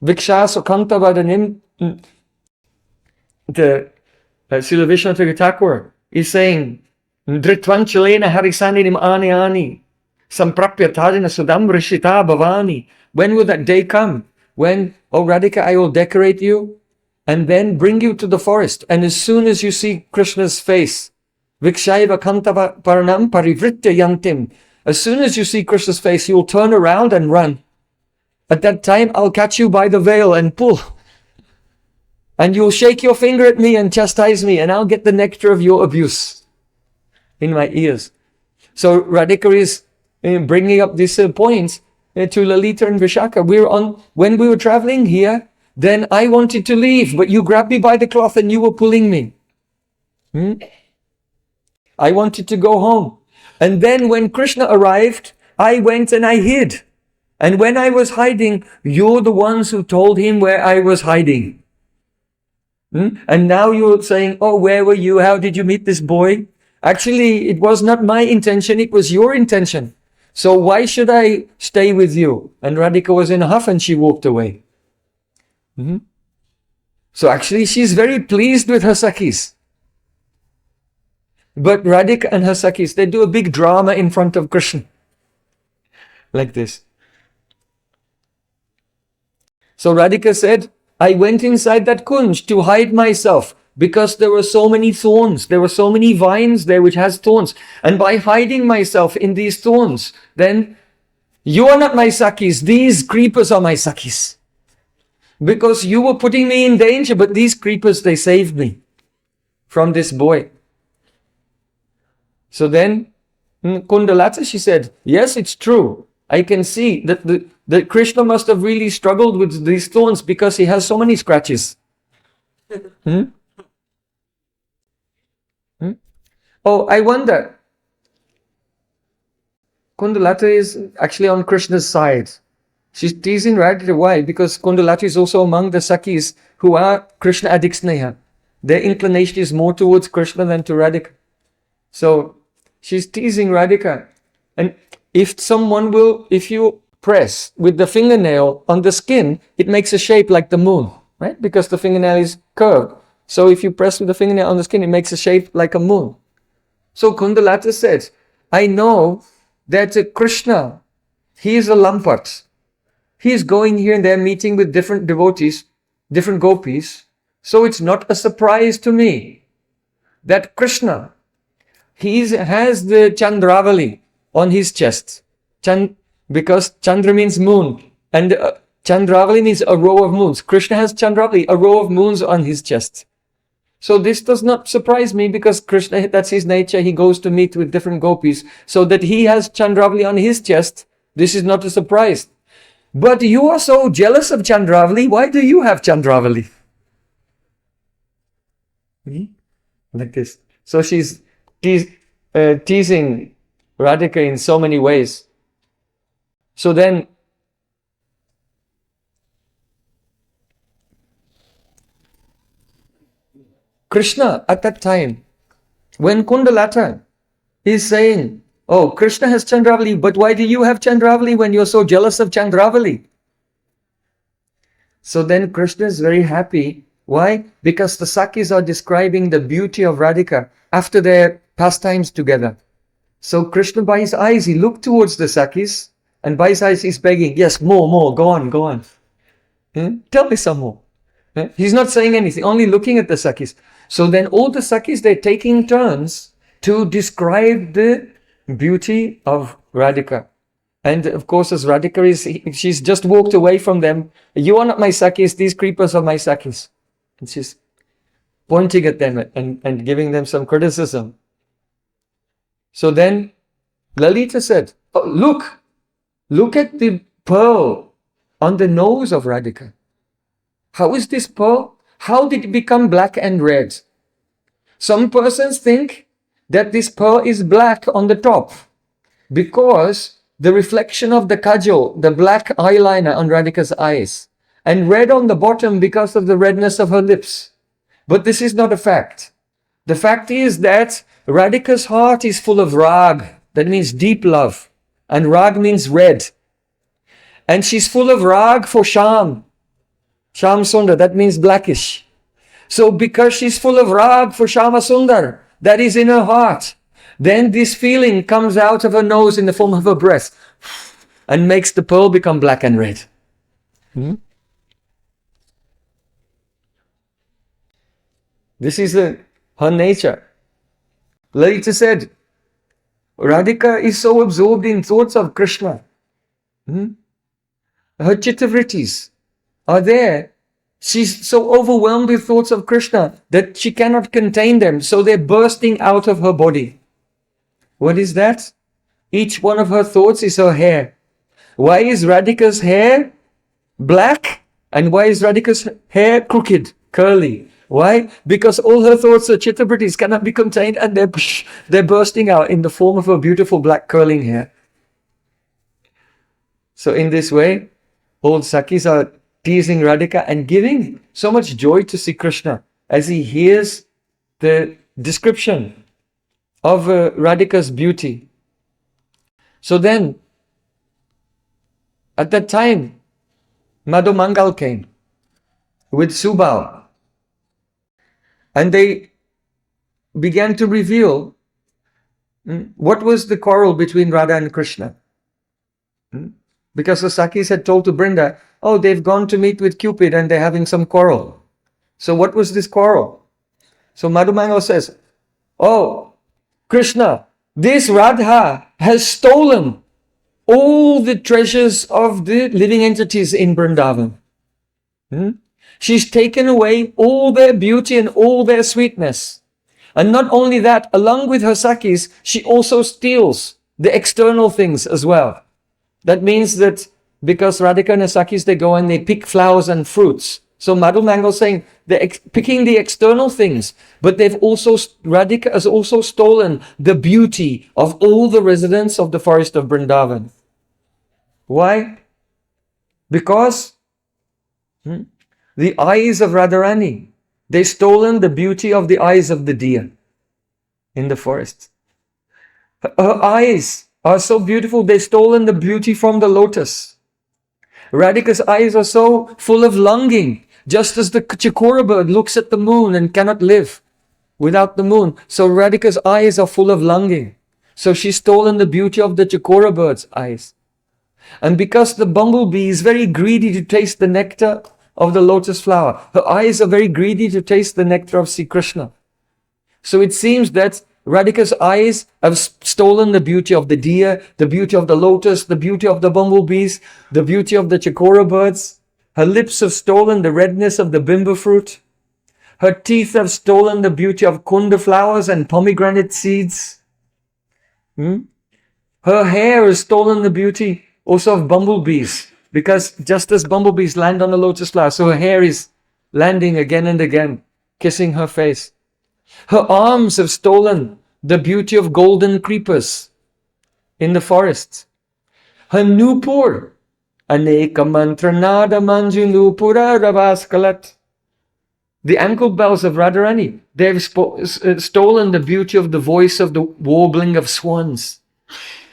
Viksha sukanta vadanim. The Srila Vishnu Thakur is saying, Dritvanchalena harisaninim ani samprapya tadina sudam rishita bhavani. When will that day come? When, oh Radhika, I will decorate you and then bring you to the forest. And as soon as you see Krishna's face, Vikshaiva kanta paranam parivritya yantim. As soon as you see Krishna's face, you will turn around and run. At that time, I'll catch you by the veil and pull. And you'll shake your finger at me and chastise me, and I'll get the nectar of your abuse in my ears. So Radhika is bringing up these points to Lalita and Vishaka. When we were traveling here, then I wanted to leave, but you grabbed me by the cloth and you were pulling me. I wanted to go home. And then when Krishna arrived, I went and I hid. And when I was hiding, you're the ones who told him where I was hiding. And now you're saying, oh, where were you? How did you meet this boy? Actually, it was not my intention. It was your intention. So why should I stay with you? And Radhika was in a huff and she walked away. So actually, she's very pleased with her Sakis. But Radhika and her Sakis, they do a big drama in front of Krishna. Like this. So Radhika said, I went inside that kunj to hide myself because there were so many thorns. There were so many vines there which has thorns. And by hiding myself in these thorns, then you are not my Sakis. These creepers are my Sakis. Because you were putting me in danger, but these creepers, they saved me from this boy. So then Kundalata, she said, yes, it's true. I can see that Krishna must have really struggled with these thorns because he has so many scratches. Oh, I wonder. Kundalata is actually on Krishna's side. She's teasing Radhika. Why? Because Kundalata is also among the Sakis who are Krishna Adiksneha. Their inclination is more towards Krishna than to Radhika. So she's teasing Radhika. And if you press with the fingernail on the skin, it makes a shape like the moon, right? Because the fingernail is curved. So if you press with the fingernail on the skin, it makes a shape like a moon. So Kundalata said, I know that Krishna, he is a lampat. He is going here and there meeting with different devotees, different gopis. So it's not a surprise to me that Krishna, he has the Chandravali on his chest. Because Chandra means moon. And Chandravali means a row of moons. Krishna has Chandravali, a row of moons on his chest. So this does not surprise me because Krishna, that's his nature. He goes to meet with different gopis. So that he has Chandravali on his chest, this is not a surprise. But you are so jealous of Chandravali. Why do you have Chandravali? Like this. So she's teasing Radhika in so many ways. So then Krishna at that time, when Kundalata is saying, oh, Krishna has Chandravali, but why do you have Chandravali when you're so jealous of Chandravali? So then Krishna is very happy. Why? Because the Sakis are describing the beauty of Radhika after their pastimes together. So Krishna, by his eyes, he looked towards the Sakis, and by his eyes he's begging, yes, more, go on. Tell me some more. He's not saying anything, only looking at the Sakis. So then all the Sakis, they're taking turns to describe the beauty of Radhika. And of course, as Radhika she's just walked away from them. You are not my Sakis, these creepers are my Sakis. And she's pointing at them and giving them some criticism. So then Lalita said, oh, look at the pearl on the nose of Radhika. How is this pearl? How did it become black and red? Some persons think that this pearl is black on the top because the reflection of the kajal, the black eyeliner on Radhika's eyes, and red on the bottom because of the redness of her lips. But this is not a fact. The fact is that Radhika's heart is full of rag, that means deep love, and rag means red. And she's full of rag for Sham Sundar, that means blackish. So because she's full of rag for Shama Sundar, that is in her heart, then this feeling comes out of her nose in the form of her breath and makes the pearl become black and red. This is her nature. Lalita said, Radhika is so absorbed in thoughts of Krishna. Her chittavrittis are there. She's so overwhelmed with thoughts of Krishna that she cannot contain them, so they're bursting out of her body. What is that? Each one of her thoughts is her hair. Why is Radhika's hair black? And why is Radhika's hair crooked, curly? Why? Because all her thoughts of chittavrittis cannot be contained and they're bursting out in the form of her beautiful black curling hair. So in this way, old Sakhis are teasing Radhika and giving so much joy to Sri Krishna as he hears the description of Radhika's beauty. So then, at that time, Madhu Mangal came with Subal, and they began to reveal what was the quarrel between Radha and Krishna. Because the Sakhis had told to Brinda, oh, they've gone to meet with Cupid and they're having some quarrel. So what was this quarrel? So Madhu Mangal says, oh, Krishna, this Radha has stolen all the treasures of the living entities in Vrindavan. She's taken away all their beauty and all their sweetness. And not only that, along with her Sakhis, she also steals the external things as well. That means that because Radhika and her Sakhis, they go and they pick flowers and fruits. So Madhu Mangal is saying they're picking the external things, but Radhika has also stolen the beauty of all the residents of the forest of Vrindavan. Why? Because the eyes of Radharani, they've stolen the beauty of the eyes of the deer in the forest. Her eyes are so beautiful, they've stolen the beauty from the lotus. Radhika's eyes are so full of longing, just as the chikora bird looks at the moon and cannot live without the moon. So Radhika's eyes are full of longing. So she's stolen the beauty of the chikora bird's eyes. And because the bumblebee is very greedy to taste the nectar of the lotus flower, her eyes are very greedy to taste the nectar of Sri Krishna. So it seems that Radhika's eyes have stolen the beauty of the deer, the beauty of the lotus, the beauty of the bumblebees, the beauty of the chikora birds. Her lips have stolen the redness of the bimba fruit. Her teeth have stolen the beauty of kunda flowers and pomegranate seeds. Her hair has stolen the beauty also of bumblebees, because just as bumblebees land on the lotus flower, so her hair is landing again and again, kissing her face. Her arms have stolen the beauty of golden creepers in the forest. Her nupur, aneka mantra nada manjulu pura ravaskalat. The ankle bells of Radharani, they've stolen the beauty of the voice of the warbling of swans.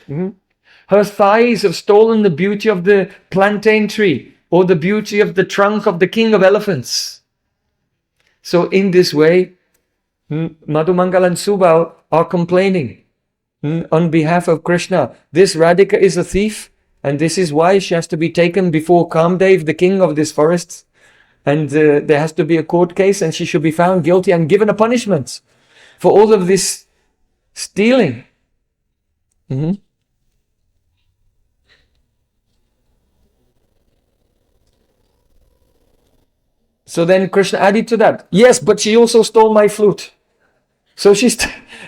Her thighs have stolen the beauty of the plantain tree or the beauty of the trunk of the king of elephants. So in this way, Madhu Mangal and Subal are complaining on behalf of Krishna. This Radhika is a thief, and this is why she has to be taken before Kamdev, the king of this forest. And there has to be a court case, and she should be found guilty and given a punishment for all of this stealing. So then Krishna added to that, yes, but she also stole my flute. So she's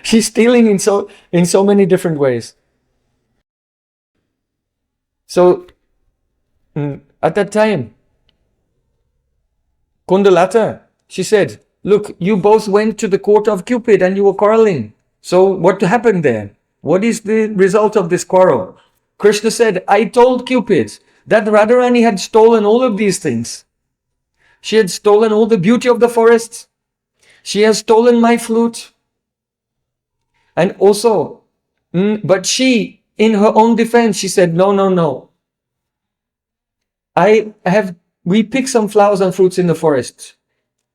stealing in so many different ways. So, at that time, Kundalata, she said, look, you both went to the court of Cupid and you were quarreling. So what happened there? What is the result of this quarrel? Krishna said, I told Cupid that Radharani had stolen all of these things. She had stolen all the beauty of the forest. She has stolen my flute. And also, but she, in her own defense, she said, no. We pick some flowers and fruits in the forest.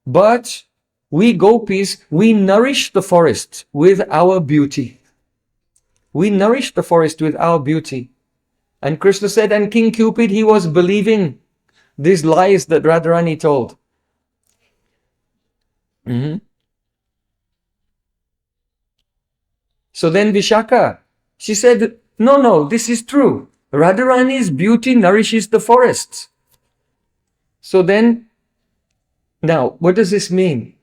But we gopis, we nourish the forest with our beauty. We nourish the forest with our beauty. And Krishna said, and King Cupid, he was believing these lies that Radharani told. So then Vishaka, she said, no, this is true. Radharani's beauty nourishes the forest. So then, now, what does this mean?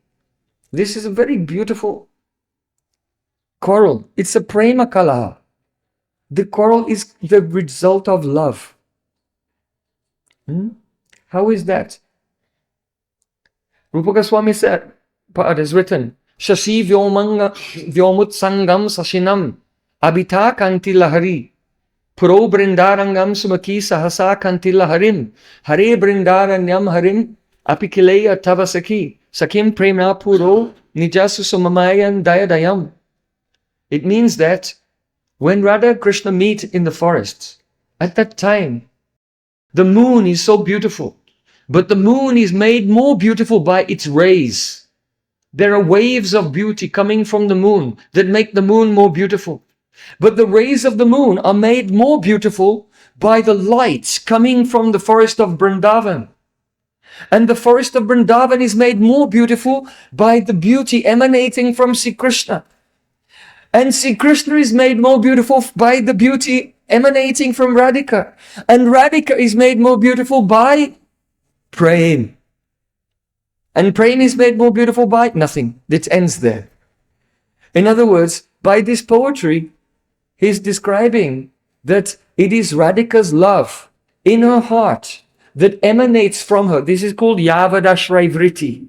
This is a very beautiful quarrel. It's a prema kalaha. The quarrel is the result of love. How is that? Rupa Goswami said, it is written, Shashi Vyomut Sangam Sashinam Abhita Kantila Hari Pro Brindarangam Sumaki Sahasa Kantila Harim Hare Brindaranyam Harim Apikileya Tavasaki Sakim Prema Puro Nijasu Sumamayan Dayadayam. It means that when Radha and Krishna meet in the forest, at that time, the moon is so beautiful, but the moon is made more beautiful by its rays. There are waves of beauty coming from the moon that make the moon more beautiful. But the rays of the moon are made more beautiful by the lights coming from the forest of Vrindavan. And the forest of Vrindavan is made more beautiful by the beauty emanating from Sri Krishna. And Sri Krishna is made more beautiful by the beauty emanating from Radhika. And Radhika is made more beautiful by Prem. And Prem is made more beautiful by nothing. It ends there. In other words, by this poetry, he's describing that it is Radhika's love in her heart that emanates from her. This is called Yavadashray Vritti.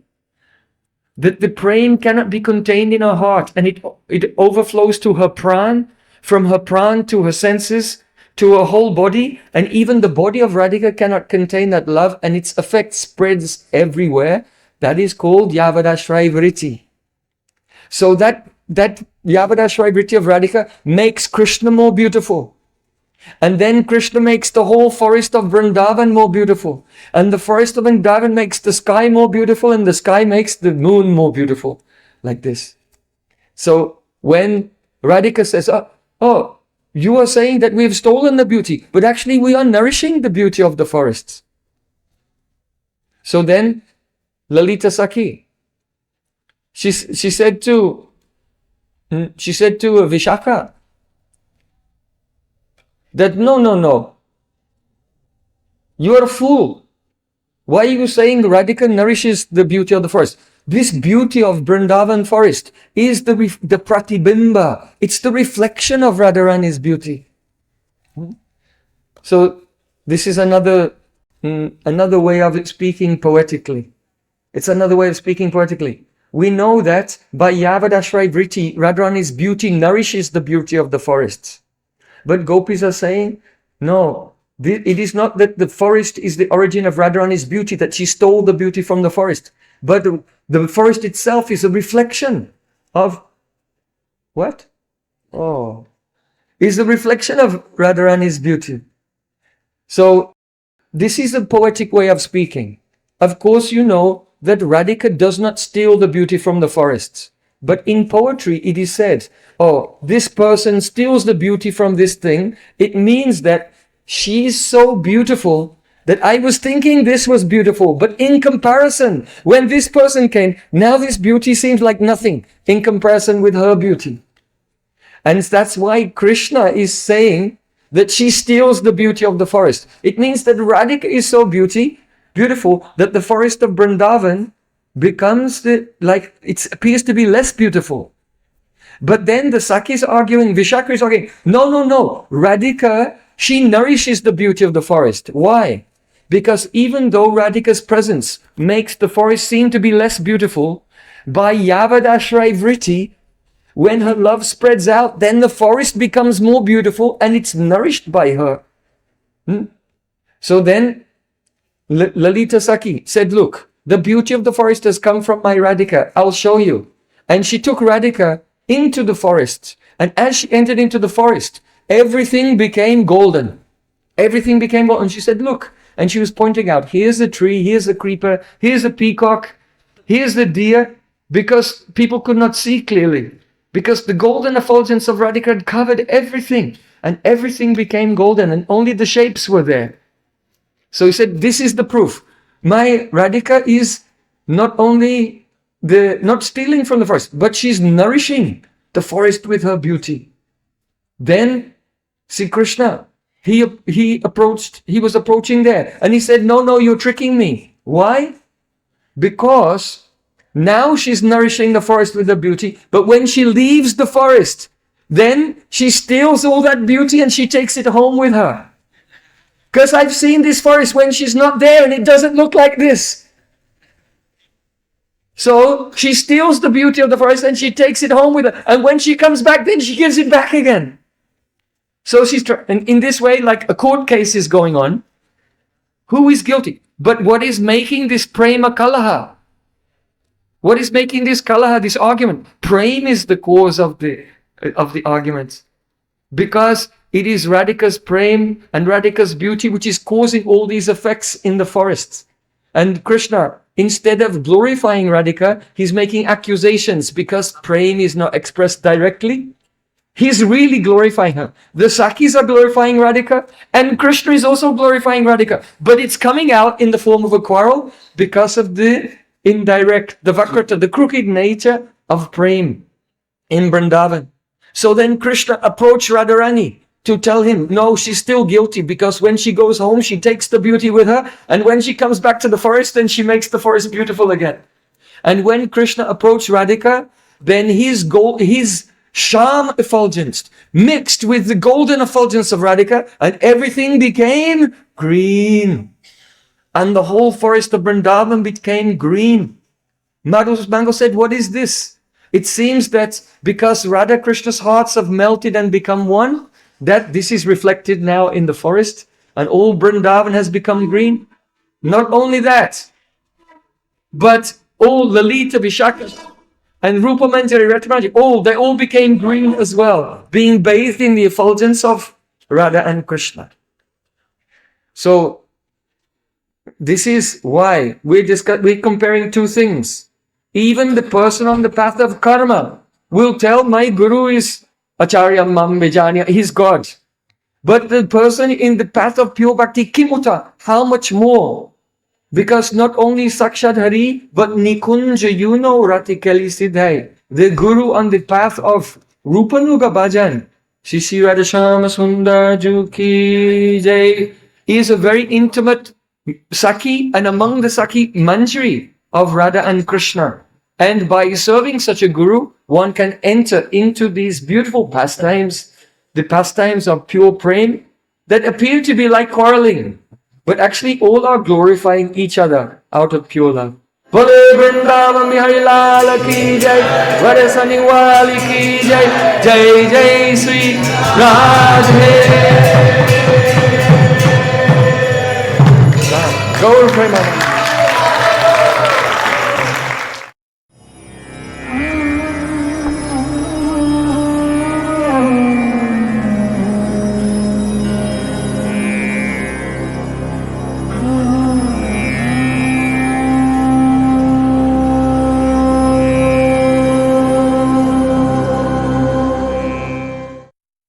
That the Prem cannot be contained in her heart, and it overflows to her pran, from her pran to her senses, to her whole body, and even the body of Radhika cannot contain that love, and its effect spreads everywhere. That is called Yavadashray Vritti. So that Yavadashray Vritti of Radhika makes Krishna more beautiful. And then Krishna makes the whole forest of Vrindavan more beautiful. And the forest of Vrindavan makes the sky more beautiful, and the sky makes the moon more beautiful. Like this. So when Radhika says, oh, you are saying that we have stolen the beauty, but actually we are nourishing the beauty of the forests. So then Lalita Sakhi, she said to Vishaka that no, you are a fool. Why are you saying Radhika nourishes the beauty of the forest? This beauty of Vrindavan forest is the pratibimba. It's the reflection of Radharani's beauty. So this is another way of speaking poetically. It's another way of speaking poetically. We know that by Yavadashray Vritti, Radharani's beauty nourishes the beauty of the forests. But gopis are saying, no, it is not that the forest is the origin of Radharani's beauty, that she stole the beauty from the forest. But the forest itself is a reflection of what? Is a reflection of Radharani's beauty. So this is a poetic way of speaking. Of course, you know that Radhika does not steal the beauty from the forests. But in poetry, it is said, this person steals the beauty from this thing. It means that she is so beautiful that I was thinking this was beautiful. But in comparison, when this person came, now this beauty seems like nothing in comparison with her beauty. And that's why Krishna is saying that she steals the beauty of the forest. It means that Radhika is so beautiful that the forest of Vrindavan becomes it appears to be less beautiful. But then the Sakhis arguing, Vishaka is arguing, no, Radhika She nourishes the beauty of the forest. Why? Because even though Radhika's presence makes the forest seem to be less beautiful, by Yavadashray Vritti, when her love spreads out, then the forest becomes more beautiful and it's nourished by her. So then Lalita Saki said, look, the beauty of the forest has come from my Radhika. I'll show you. And she took Radhika into the forest. And as she entered into the forest, everything became golden. Everything became golden. And she said, look. And she was pointing out, here's a tree, here's a creeper, here's a peacock, here's the deer, because people could not see clearly. Because the golden effulgence of Radhika had covered everything. And everything became golden and only the shapes were there. So he said, this is the proof. My Radhika is not only not stealing from the forest, but she's nourishing the forest with her beauty. Then see Krishna, he was approaching there and he said, no, you're tricking me. Why? Because now she's nourishing the forest with her beauty, but when she leaves the forest, then she steals all that beauty and she takes it home with her. Because I've seen this forest when she's not there and it doesn't look like this. So she steals the beauty of the forest and she takes it home with her. And when she comes back, then she gives it back again. So and in this way, like a court case is going on. Who is guilty? But what is making this prema kalaha? What is making this kalaha, this argument? Prem is the cause of the arguments. Because it is Radhika's prem and Radhika's beauty which is causing all these effects in the forests. And Krishna, instead of glorifying Radhika, he's making accusations because prem is not expressed directly. He's really glorifying her. The Sakis are glorifying Radhika and Krishna is also glorifying Radhika. But it's coming out in the form of a quarrel because of the indirect, the vakrata, the crooked nature of prem in Vrindavan. So then Krishna approached Radharani to tell him, no, she's still guilty because when she goes home, she takes the beauty with her. And when she comes back to the forest, then she makes the forest beautiful again. And when Krishna approached Radhika, then his sham effulgence mixed with the golden effulgence of Radhika and everything became green. And the whole forest of Vrindavan became green. Mango said, what is this? It seems that because Radha Krishna's hearts have melted and become one, that this is reflected now in the forest and all Vrindavan has become green. Not only that, but all Lalita, Vishaka and Rupa Manjari, Ratamaji, they all became green as well, being bathed in the effulgence of Radha and Krishna. So this is why we're comparing two things. Even the person on the path of karma will tell, my guru is Acharya Mam Vijanya, he's God. But the person in the path of pure bhakti, Kimuta, how much more? Because not only Sakshat Hari, but Nikunja Yuno Ratikali Siddhai, the guru on the path of Rupanuga Bhajan, Shishi Radhashama Sundar Juki Jai, is a very intimate Saki, and among the Saki, Manjari of Radha and Krishna. And by serving such a guru, one can enter into these beautiful pastimes, the pastimes of pure prem, that appear to be like quarreling, but actually all are glorifying each other out of pure love. Bole Vrindavan Bihari Lal ki jai, Varasani Wali ki jai, Jai Jai Sri Radhe. Gaur Premanand.